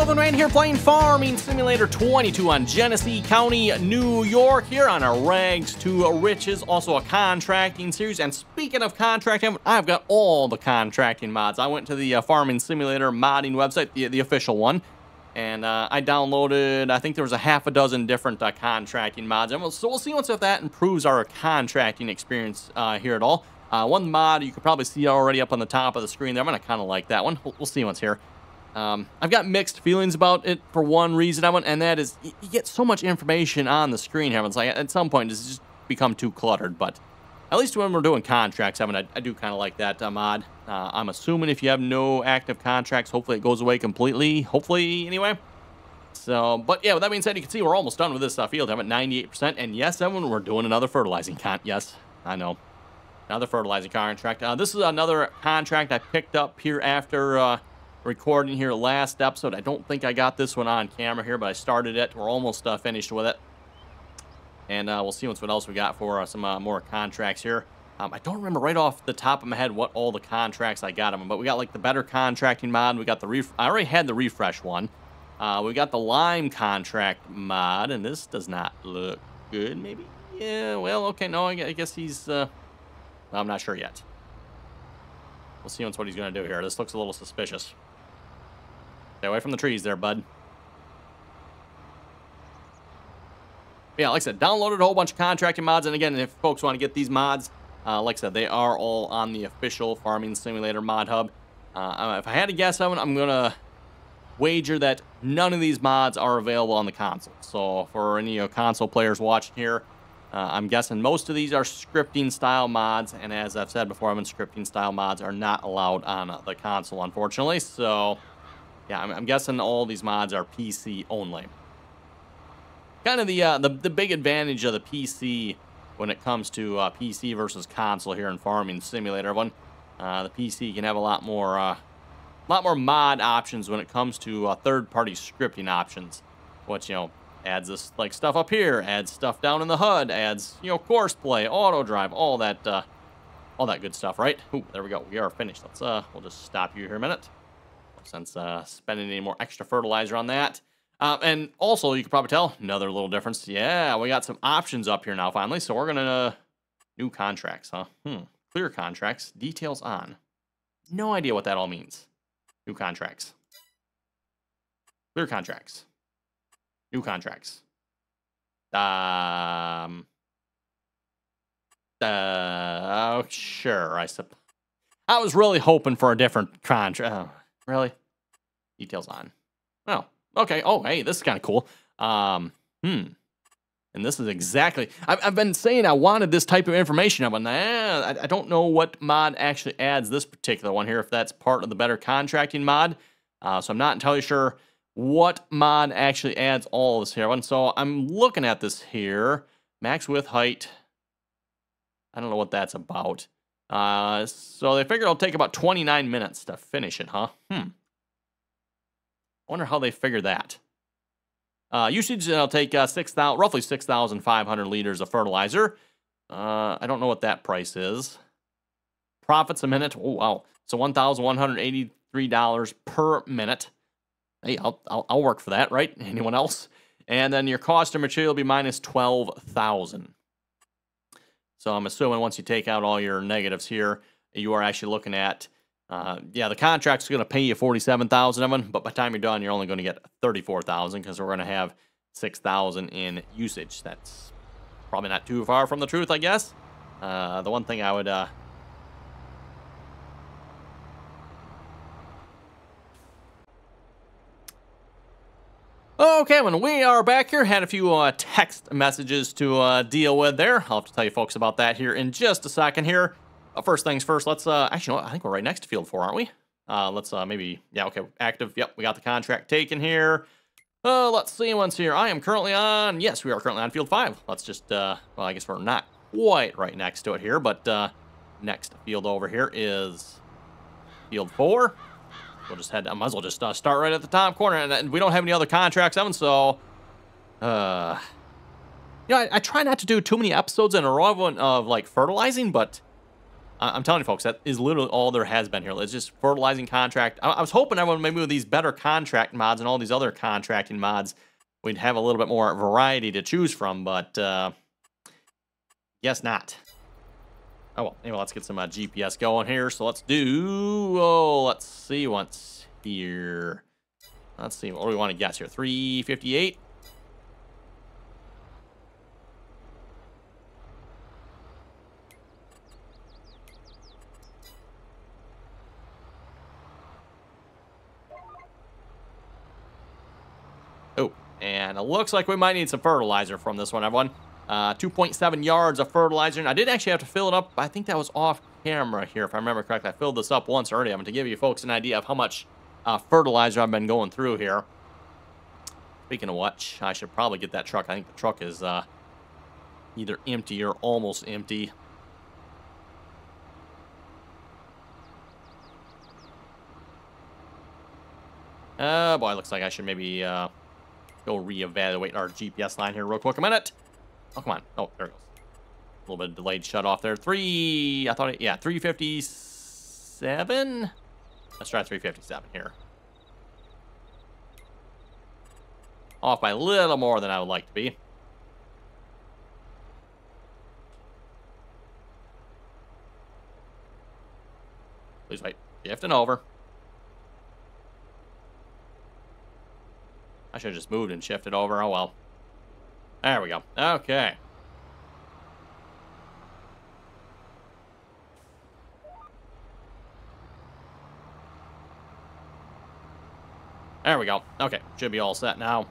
Evan Rand here playing Farming Simulator 22 on Genesee County, New York, here on a Rags to Riches, also a contracting series. And speaking of contracting, I've got all the contracting mods. I went to the Farming Simulator modding website, the official one, and I downloaded, I think there was a half a dozen different contracting mods. And so we'll see if that improves our contracting experience here at all. One mod you could probably see already up on the top of the screen there. I'm going to kind of like that one. We'll see what's here. I've got mixed feelings about it for one reason, and that is you get so much information on the screen here. It's like at some point it's just become too cluttered, but at least when we're doing contracts, I do kind of like that mod. I'm assuming if you have no active contracts, hopefully it goes away completely. Hopefully, anyway. So, but yeah, with that being said, you can see we're almost done with this field. I'm at 98%, and yes, Evan, we're doing another fertilizing yes, I know. Another fertilizing contract. This is another contract I picked up here after recording here last episode. I don't think I got this one on camera here, but I started it. We're almost finished with it. And we'll see what else we got for some more contracts here. I don't remember right off the top of my head what all the contracts I got them, but we got like the better contracting mod. We got the I already had the refresh one. We got the lime contract mod, and this does not look good. Maybe, yeah. Well, okay, no, I guess he's. I'm not sure yet. We'll see what he's going to do here. This looks a little suspicious. Stay away from the trees there, bud. Yeah, like I said, downloaded a whole bunch of contracting mods. And again, if folks want to get these mods, like I said, they are all on the official Farming Simulator mod hub. If I had to guess, I'm going to wager that none of these mods are available on the console. So for any console players watching here, I'm guessing most of these are scripting style mods. And as I've said before, scripting style mods are not allowed on the console, unfortunately. So yeah, I'm guessing all these mods are PC only. Kind of the big advantage of the PC when it comes to PC versus console here in Farming Simulator. The PC can have a lot more mod options when it comes to third-party scripting options, which adds this like stuff up here, adds stuff down in the HUD, adds course play, auto drive, all that good stuff, right? Ooh, there we go. We are finished. Let's we'll just stop you here a minute. Since spending any more extra fertilizer on that. And also, you can probably tell, another little difference. Yeah, we got some options up here now, finally. So we're going to... new contracts, huh? Clear contracts. Details on. No idea what that all means. New contracts. Clear contracts. New contracts. Sure, I suppose. I was really hoping for a different contract. Really? Details on. Oh, okay. Oh, hey, this is kind of cool. And this is exactly... I've been saying I wanted this type of information. But I don't know what mod actually adds this particular one here, if that's part of the better contracting mod. So I'm not entirely sure what mod actually adds all of this here. And so I'm looking at this here. Max width height. I don't know what that's about. So they figure it'll take about 29 minutes to finish it, huh? I wonder how they figure that. Usage, it'll take roughly 6,500 liters of fertilizer. I don't know what that price is. Profits a minute. Oh, wow. So $1,183 per minute. Hey, I'll work for that, right? Anyone else? And then your cost of material will be minus 12,000. So I'm assuming once you take out all your negatives here, you are actually looking at, yeah, the contract's going to pay you 47,000 of them, but by the time you're done, you're only going to get 34,000 because we're going to have 6,000 in usage. That's probably not too far from the truth, I guess. The one thing I would... Okay, when we are back here, had a few text messages to deal with there. I'll have to tell you folks about that here in just a second here. First things first, let's, actually, I think we're right next to Field 4, aren't we? Let's maybe, yeah, okay, active. Yep, we got the contract taken here. Let's see what's here. I am currently on, yes, we are currently on Field 5. Let's just, well, I guess we're not quite right next to it here, but next field over here is Field 4. We'll just head, I might as well just start right at the top corner, and we don't have any other contracts, Evan, so, I try not to do too many episodes in a row of like fertilizing, but I'm telling you, folks, that is literally all there has been here. It's just fertilizing contract. I was hoping everyone maybe with these better contract mods and all these other contracting mods, we'd have a little bit more variety to choose from, but guess not. Oh, well, anyway, let's get some GPS going here. So let's see what's here. Let's see, what do we want to guess here? 358? Oh, and it looks like we might need some fertilizer from this one, everyone. 2.7 yards of fertilizer. And I did actually have to fill it up. I think that was off camera here, if I remember correctly. I filled this up once already. I'm going to give you folks an idea of how much fertilizer I've been going through here. Speaking of which, I should probably get that truck. I think the truck is either empty or almost empty. Boy, looks like I should maybe go reevaluate our GPS line here real quick. A minute. Oh, come on. Oh, there it goes. A little bit of delayed shut off there. 357? Let's try 357 here. Off by a little more than I would like to be. Please wait. Shifting over. I should have just moved and shifted over. Oh, well. There we go. Okay. There we go. Okay. Should be all set now.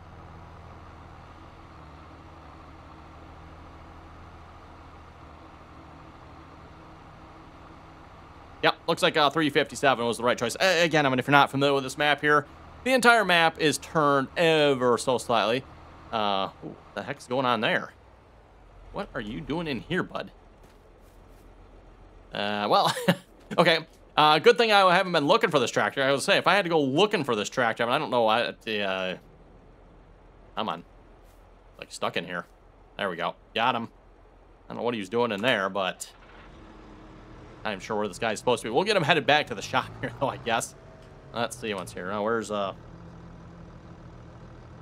Yep. Looks like 357 was the right choice. Again, I mean, if you're not familiar with this map here, the entire map is turned ever so slightly. What the heck's going on there? What are you doing in here, bud? Well, okay. Good thing I haven't been looking for this tractor. I was say, if I had to go looking for this tractor, I mean, I don't know. Come on. Like stuck in here. There we go. Got him. I don't know what he was doing in there, but I'm sure where this guy's supposed to be. We'll get him headed back to the shop here, though, I guess. Let's see what's here. Oh, where's okay,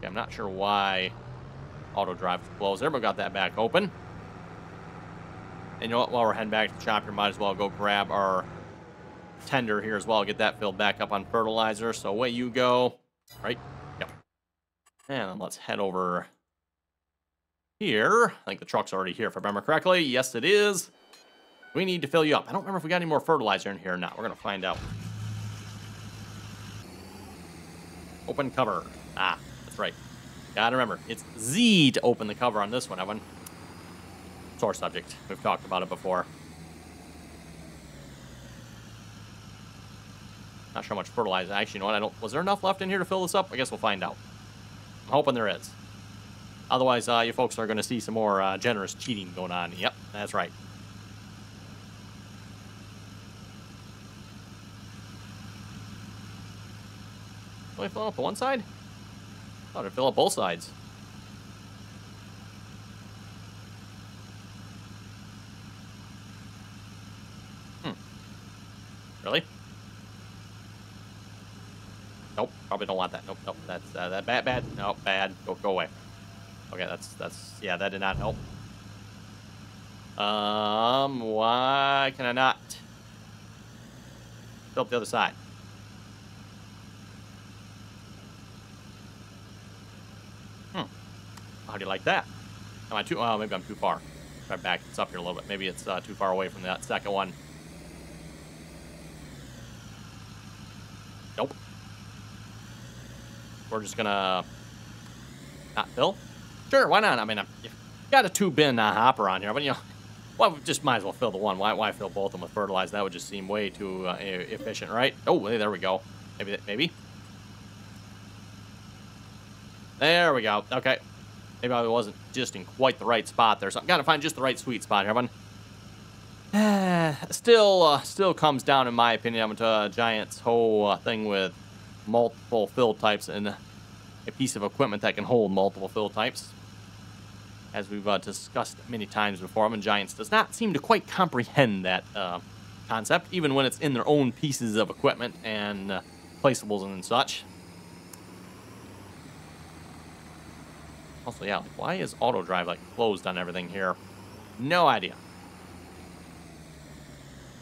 I'm not sure why auto drive is closed there, but got that back open. And you know what? While we're heading back to the shop here, might as well go grab our tender here as well. Get that filled back up on fertilizer. So away you go. Right? Yep. And then let's head over here. I think the truck's already here, if I remember correctly. Yes, it is. We need to fill you up. I don't remember if we got any more fertilizer in here or not. We're going to find out. Open cover. Ah, that's right. Gotta remember, it's Z to open the cover on this one, Evan. Sore subject. We've talked about it before. Not sure how much fertilizer. Actually, you know what? Was there enough left in here to fill this up? I guess we'll find out. I'm hoping there is. Otherwise, you folks are going to see some more generous cheating going on. Yep, that's right. Only fill up the one side? I thought it'd fill up both sides. Really? Nope, probably don't want that. Nope, nope, that's that bad. Nope, bad. Go away. Okay, that's yeah, that did not help. Why can I not fill up the other side? How do you like that? Am I too? Oh, maybe I'm too far. Try to back this up here a little bit. Maybe it's too far away from that second one. Nope. We're just gonna not fill. Sure, why not? I mean, you've got a 2-bin hopper on here, but you know, well, we just might as well fill the one. Why fill both of them with fertilizer? That would just seem way too efficient, right? Oh, hey, there we go. Maybe. There we go. Okay. Maybe I wasn't just in quite the right spot there, so I've got to find just the right sweet spot here, everyone. Still comes down, in my opinion, to Giant's whole thing with multiple fill types and a piece of equipment that can hold multiple fill types. As we've discussed many times before, Giants does not seem to quite comprehend that concept, even when it's in their own pieces of equipment and placeables and such. Also, yeah, like, why is auto drive like closed on everything here? No idea.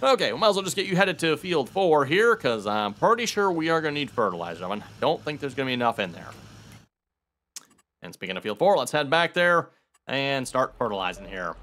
Okay, we might as well just get you headed to field 4 here, because I'm pretty sure we are going to need fertilizer. I don't think there's going to be enough in there. And speaking of field 4, let's head back there and start fertilizing here.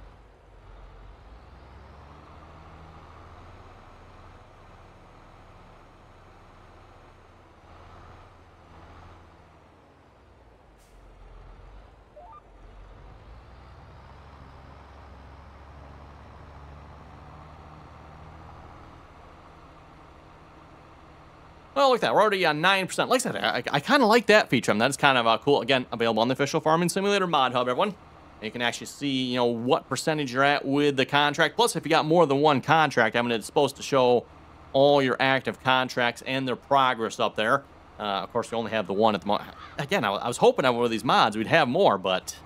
Well, look at that. We're already on 9%. Like I said, I kind of like that feature. I mean, that is kind of cool. Again, available on the official Farming Simulator mod hub, everyone. And you can actually see, you know, what percentage you're at with the contract. Plus, if you got more than one contract, I mean, it's supposed to show all your active contracts and their progress up there. Of course, we only have the one at the moment. Again, I was hoping with these mods we'd have more, but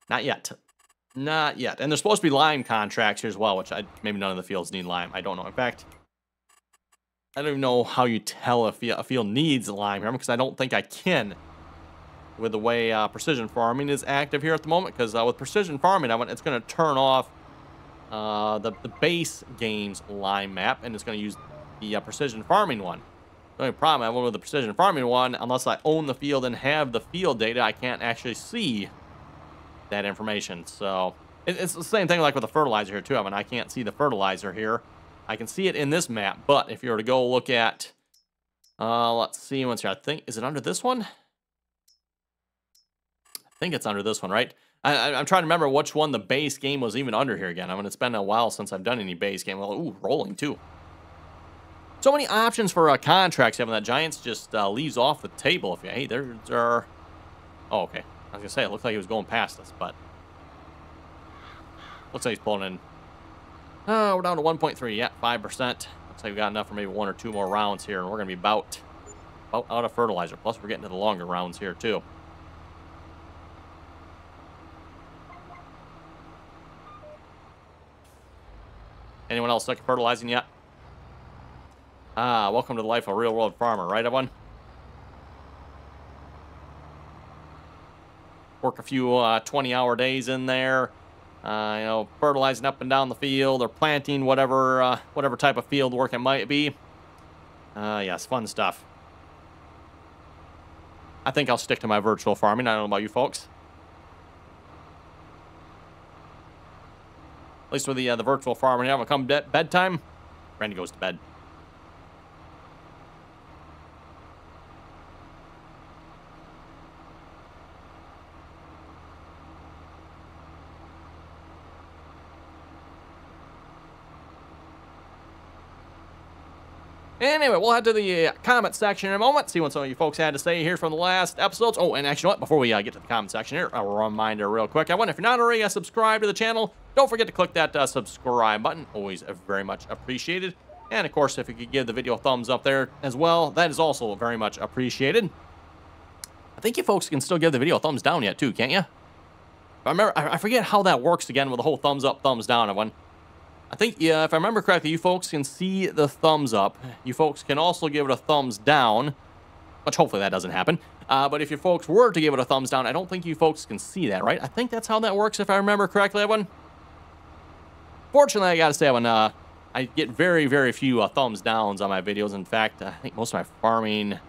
not yet. Not yet. And there's supposed to be lime contracts here as well, which maybe none of the fields need lime. I don't know. In fact, I don't even know how you tell if a field needs lime here, because I don't think I can with the way precision farming is active here at the moment. Because with precision farming, it's going to turn off the base game's lime map, and it's going to use the precision farming one. The only problem I have with the precision farming one, unless I own the field and have the field data, I can't actually see that information. So it's the same thing like with the fertilizer here too. I mean, I can't see the fertilizer here. I can see it in this map, but if you were to go look at, let's see what's here. I think, is it under this one? I think it's under this one, right? I'm trying to remember which one the base game was even under here again. I mean, it's been a while since I've done any base game. Well, ooh, rolling too. So many options for contracts having that Giants just leaves off the table. If you, hey, there are. Oh, okay. I was gonna say it looked like he was going past us, but looks like he's pulling in. Oh, we're down to 1.3. Yeah, 5%. Looks like we've got enough for maybe 1 or 2 more rounds here, and we're gonna be about out of fertilizer. Plus, we're getting to the longer rounds here too. Anyone else stuck fertilizing yet? Welcome to the life of a real-world farmer, right, everyone? Work a few 20-hour days in there, you know, fertilizing up and down the field or planting whatever type of field work it might be. Yes, fun stuff. I think I'll stick to my virtual farming. I don't know about you folks. At least with the virtual farming, when come bedtime, Randy goes to bed. Anyway, we'll head to the comment section in a moment, see what some of you folks had to say here from the last episodes. Oh, and actually, before we get to the comment section here, a reminder real quick. If you're not already subscribed to the channel, don't forget to click that subscribe button. Always very much appreciated. And, of course, if you could give the video a thumbs up there as well, that is also very much appreciated. I think you folks can still give the video a thumbs down yet, too, can't you? I forget how that works again with the whole thumbs up, thumbs down, everyone. I think, yeah, if I remember correctly, you folks can see the thumbs up. You folks can also give it a thumbs down, which hopefully that doesn't happen. But if you folks were to give it a thumbs down, I don't think you folks can see that, right? I think that's how that works, if I remember correctly, everyone. Fortunately, I gotta say, I get very, very few thumbs downs on my videos. In fact, I think most of my farming,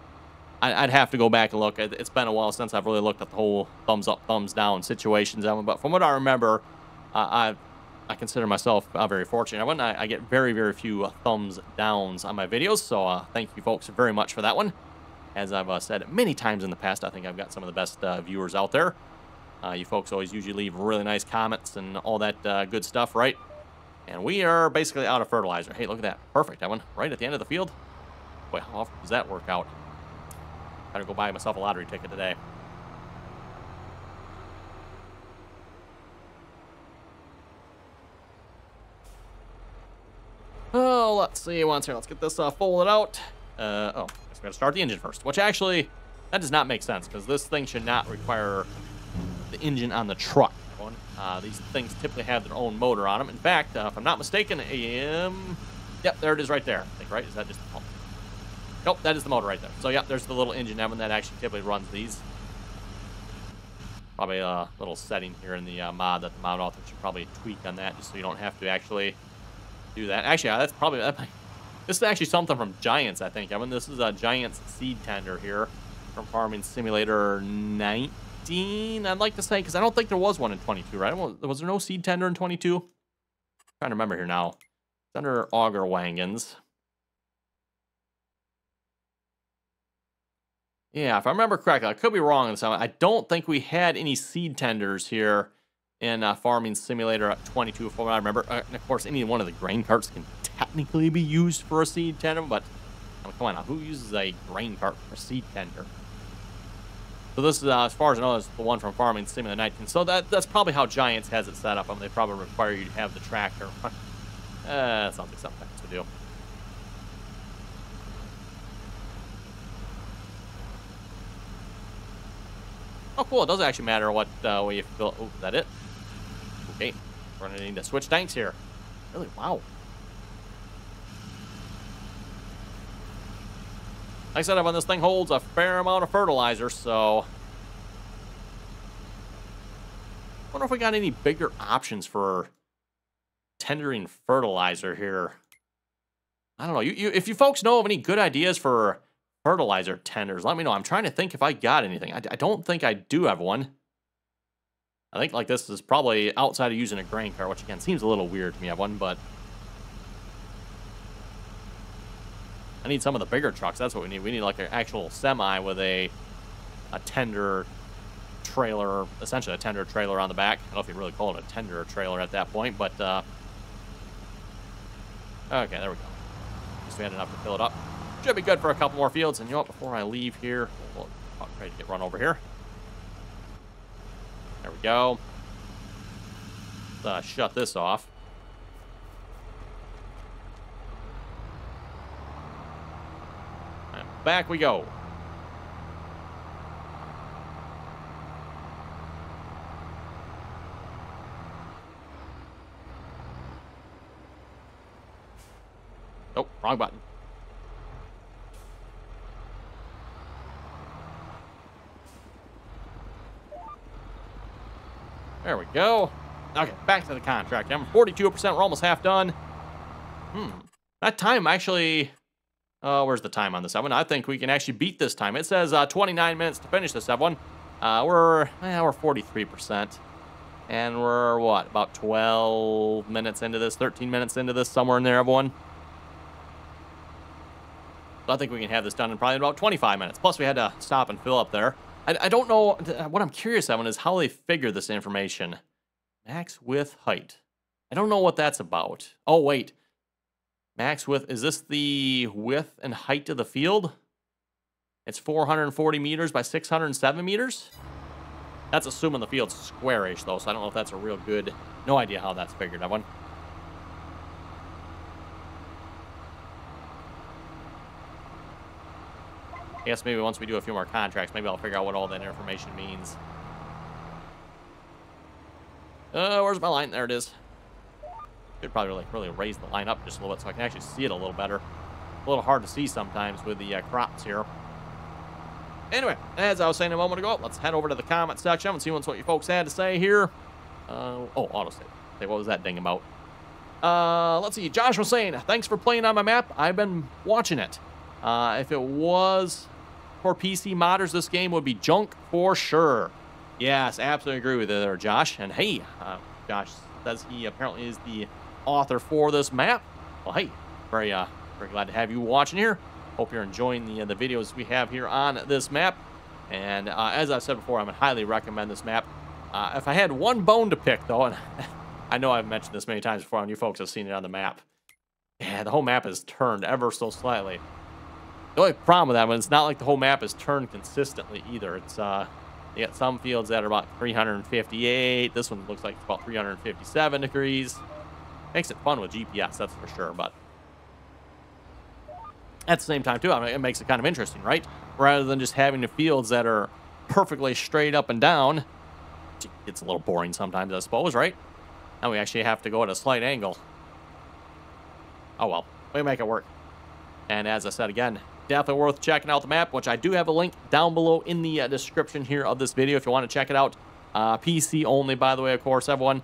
I'd have to go back and look. It's been a while since I've really looked at the whole thumbs up, thumbs down situations. But from what I remember, I consider myself very fortunate. I get very, very few thumbs downs on my videos, so thank you folks very much for that one. As I've said many times in the past, I think I've got some of the best viewers out there. You folks always usually leave really nice comments and all that good stuff, right? And we are basically out of fertilizer. Hey, look at that. Perfect, that one. Right at the end of the field. Boy, how often does that work out? Gotta go buy myself a lottery ticket today. Oh, let's see once here. Let's get this folded out. Oh, I guess we gotta start the engine first. Which actually, that does not make sense because this thing should not require the engine on the truck. These things typically have their own motor on them. In fact, if I'm not mistaken, yep, there it is right there. I think, right? Is that just the pump? Nope, that is the motor right there. So, yep, there's the little engine element that actually typically runs these. Probably a little setting here in the mod that the mod author should probably tweak on that, just so you don't have to actually do that. Actually, that's probably... This is actually something from Giants, I think. I mean, this is a Giants seed tender here from Farming Simulator 19, I'd like to say, because I don't think there was one in 22, right? Was there no seed tender in 22? I'm trying to remember here now. It's under Auger Wagons. Yeah, if I remember correctly, I could be wrong on this one. I don't think we had any seed tenders here in Farming Simulator 22, from what I remember. And of course, any one of the grain carts can technically be used for a seed tender, but I mean, come on now, who uses a grain cart for a seed tender? So this is, as far as I know, is the one from Farming Simulator 19. So that's probably how Giants has it set up. I mean, they probably require you to have the tractor. That sounds like something to do. Oh, cool. It doesn't actually matter what way you fill. Oh, is that it? Okay. We're going to need to switch tanks here. Really? Wow. Like I said, when this thing holds a fair amount of fertilizer, so... I wonder if we got any bigger options for tendering fertilizer here. I don't know. If you folks know of any good ideas for fertilizer tenders, let me know. I'm trying to think if I got anything. I don't think I do have one. I think like this is probably outside of using a grain cart, which again seems a little weird to me. I have one, but I need some of the bigger trucks. That's what we need. We need like an actual semi with a tender trailer, essentially a tender trailer on the back. I don't know if you really call it a tender trailer at that point, but okay, there we go. Just we had enough to fill it up. Should be good for a couple more fields. And you know what? Before I leave here, we'll try to get run over here. There we go. Let's shut this off. And back we go. Oh, wrong button. There we go. Okay, back to the contract. I'm 42%. We're almost half done. That time actually... where's the time on this one? I think we can actually beat this time. It says 29 minutes to finish this one. We're 43%. And we're, what, about 12 minutes into this, 13 minutes into this, somewhere in there, everyone. So I think we can have this done in probably about 25 minutes. Plus, we had to stop and fill up there. I don't know. What I'm curious about is how they figure this information. Max width height. I don't know what that's about. Oh, wait. Max width. Is this the width and height of the field? It's 440 meters by 607 meters? That's assuming the field's squarish, though, so I don't know if that's a real good... No idea how that's figured, that one. I guess maybe once we do a few more contracts, maybe I'll figure out what all that information means. Where's my line? There it is. Should probably really raise the line up just a little bit so I can actually see it a little better. A little hard to see sometimes with the crops here. Anyway, as I was saying a moment ago, let's head over to the comment section and see what you folks had to say here. Oh, autosave. Hey, what was that ding about? Let's see. Josh was saying, thanks for playing on my map. I've been watching it. If it was for PC modders, this game would be junk for sure. Yes, absolutely agree with you there, Josh. And hey, Josh says he apparently is the author for this map. Well, hey, very glad to have you watching here. Hope you're enjoying the videos we have here on this map. And as I said before, I would highly recommend this map. If I had one bone to pick, though, and I know I've mentioned this many times before, and you folks have seen it on the map. Yeah, the whole map is turned ever so slightly. The only problem with that one, it's not like the whole map is turned consistently either. It's you got some fields that are about 358. This one looks like it's about 357 degrees. Makes it fun with GPS, that's for sure. But at the same time, too, I mean, it makes it kind of interesting, right? Rather than just having the fields that are perfectly straight up and down, which gets a little boring sometimes, I suppose, right? Now we actually have to go at a slight angle. Oh well, we make it work. And as I said again, definitely worth checking out the map, which I do have a link down below in the description here of this video if you want to check it out. PC only, by the way, of course, everyone.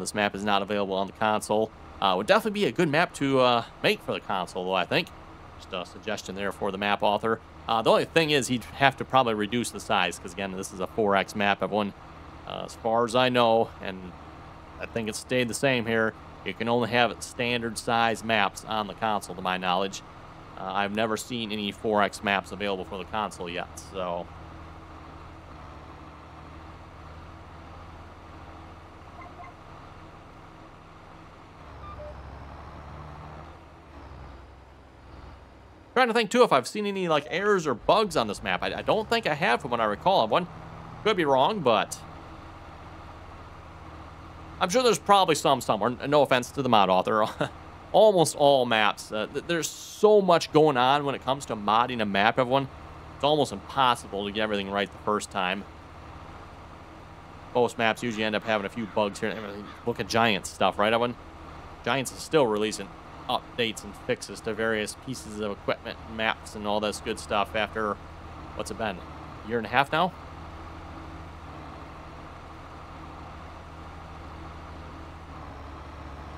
This map is not available on the console. Would definitely be a good map to make for the console, though, I think. Just a suggestion there for the map author. The only thing is he'd have to probably reduce the size, because, again, this is a 4X map, everyone. As far as I know, and I think it's stayed the same here, you can only have standard size maps on the console, to my knowledge. I've never seen any 4X maps available for the console yet, so... Trying to think, too, if I've seen any, like, errors or bugs on this map. I don't think I have from what I recall of one. Could be wrong, but... I'm sure there's probably some somewhere. No offense to the mod author. Almost all maps. There's so much going on when it comes to modding a map, everyone. It's almost impossible to get everything right the first time. Most maps usually end up having a few bugs here and everything. Look at Giants stuff, right, everyone? Giants is still releasing updates and fixes to various pieces of equipment and maps and all this good stuff after, what's it been, a year and a half now?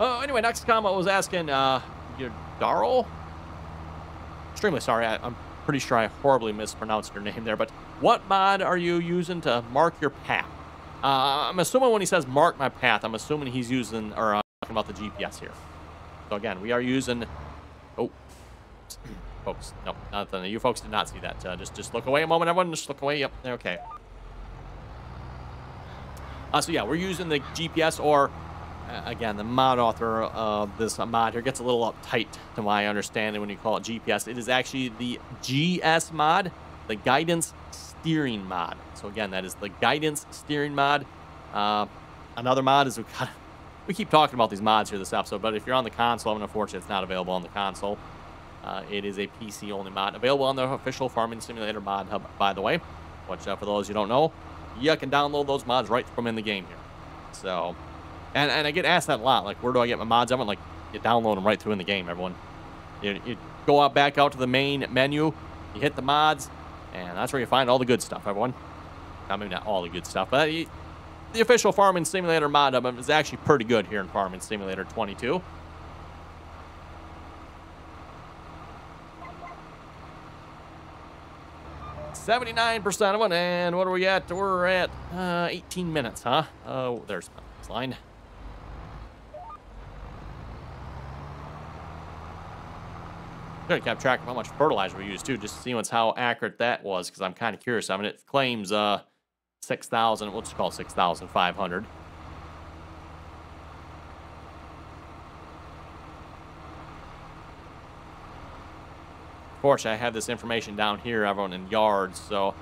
Oh, anyway, next comment was asking, Darl? Extremely sorry, I'm pretty sure I horribly mispronounced your name there, but what mod are you using to mark your path? I'm assuming when he says mark my path, I'm assuming he's using, or talking about the GPS here. So again, we are using, oh, folks, no, nothing. You folks did not see that. Just look away a moment, everyone, just look away, yep, okay. So yeah, we're using the GPS, or again, the mod author of this mod here gets a little uptight to my understanding when you call it GPS. It is actually the GS mod, the guidance steering mod. So again, that is the guidance steering mod. Another mod is we keep talking about these mods here this episode, but if you're on the console, and unfortunately it's not available on the console. It is a PC only mod available on the official Farming Simulator mod hub, by the way. Which for those you don't know, you can download those mods right from in the game here. So. And I get asked that a lot, like, where do I get my mods? Everyone, like, you download them right through in the game, everyone. You go out back out to the main menu, you hit the mods, and that's where you find all the good stuff, everyone. I mean, not all the good stuff, but the official Farming Simulator mod of it is actually pretty good here in Farming Simulator 22. $79% of it, and what are we at? We're at 18 minutes, huh? Oh, there's my line. Should have kept track of how much fertilizer we used too, just to see how accurate that was, because I'm kind of curious. I mean, it claims 6,000. We'll just call it 6,500. Fortunately, I have this information down here, everyone, in yards. So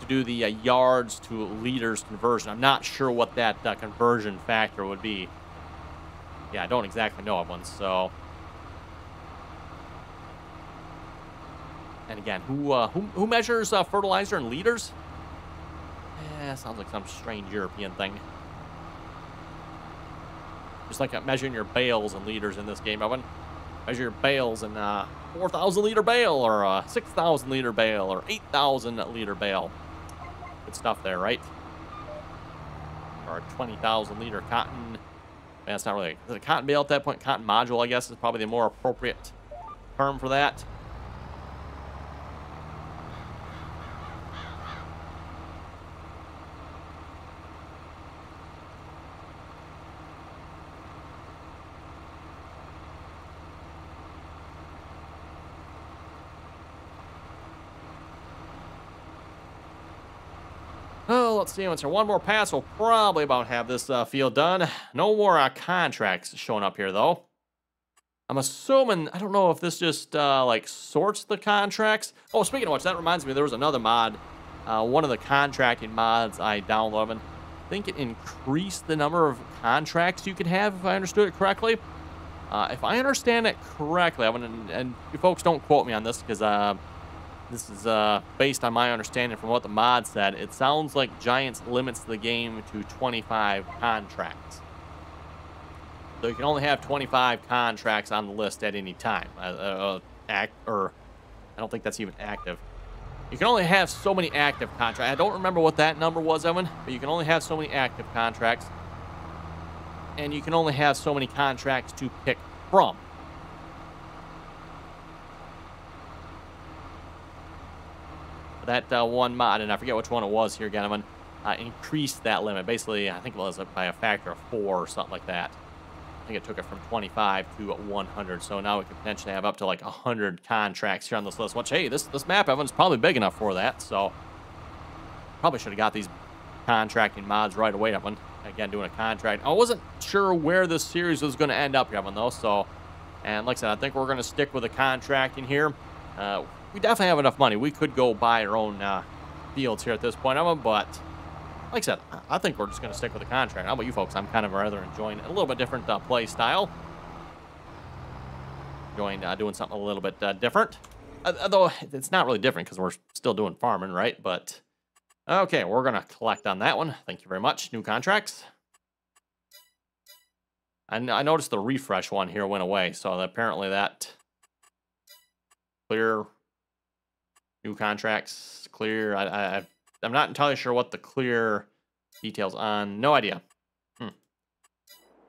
to do the yards to liters conversion, I'm not sure what that conversion factor would be. Yeah, I don't exactly know, everyone. So. And again, who measures fertilizer in liters? Yeah, sounds like some strange European thing. Just like measuring your bales in liters in this game, Evan. Measure your bales in 4,000 liter bale, or 6,000 liter bale, or 8,000 liter bale. Good stuff there, right? Or a 20,000 liter cotton. Man, that's not really. Is it a cotton bale at that point? Cotton module, I guess, is probably the more appropriate term for that. Oh, let's see. Once one more pass, we'll probably about have this field done. No more contracts showing up here, though. I'm assuming, I don't know if this just, like, sorts the contracts. Oh, speaking of which, that reminds me, there was another mod. One of the contracting mods I downloaded. I think it increased the number of contracts you could have, if I understood it correctly. If I understand it correctly, and you folks don't quote me on this, because This is based on my understanding from what the mod said. It sounds like Giants limits the game to 25 contracts. So you can only have 25 contracts on the list at any time. I don't think that's even active. You can only have so many active contracts. I don't remember what that number was, Evan, but you can only have so many active contracts. And you can only have so many contracts to pick from. That one mod, and I forget which one it was here, gentlemen, increased that limit. Basically, I think it was by a factor of 4 or something like that. I think it took it from 25 to 100. So now we could potentially have up to like 100 contracts here on this list. Which, hey, this map, Evan's probably big enough for that. So probably should have got these contracting mods right away, Evan. Again, doing a contract. I wasn't sure where this series was going to end up, Evan, though. So, and like I said, I think we're going to stick with the contracting here. We definitely have enough money. We could go buy our own fields here at this point, Evan, but like I said, I think we're just going to stick with the contract. How about you folks? I'm kind of rather enjoying a little bit different play style. Enjoying doing something a little bit different. Though it's not really different because we're still doing farming, right? But, okay, we're going to collect on that one. Thank you very much. New contracts. And I noticed the refresh one here went away, so apparently that clear... New contracts, clear. I'm not entirely sure what the clear details on. No idea.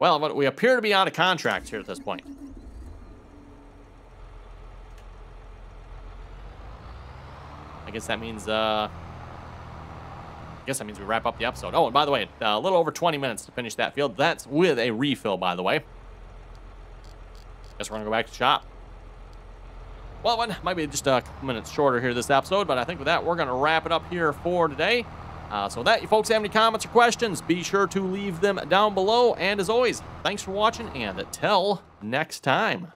Well, but we appear to be out of contracts here at this point. I guess that means we wrap up the episode. Oh, and by the way, a little over 20 minutes to finish that field. That's with a refill, by the way. Guess we're gonna go back to shop. Well, one might be just a couple minutes shorter here this episode, but I think with that, we're going to wrap it up here for today. So with that, you folks have any comments or questions, be sure to leave them down below. And as always, thanks for watching, and till next time.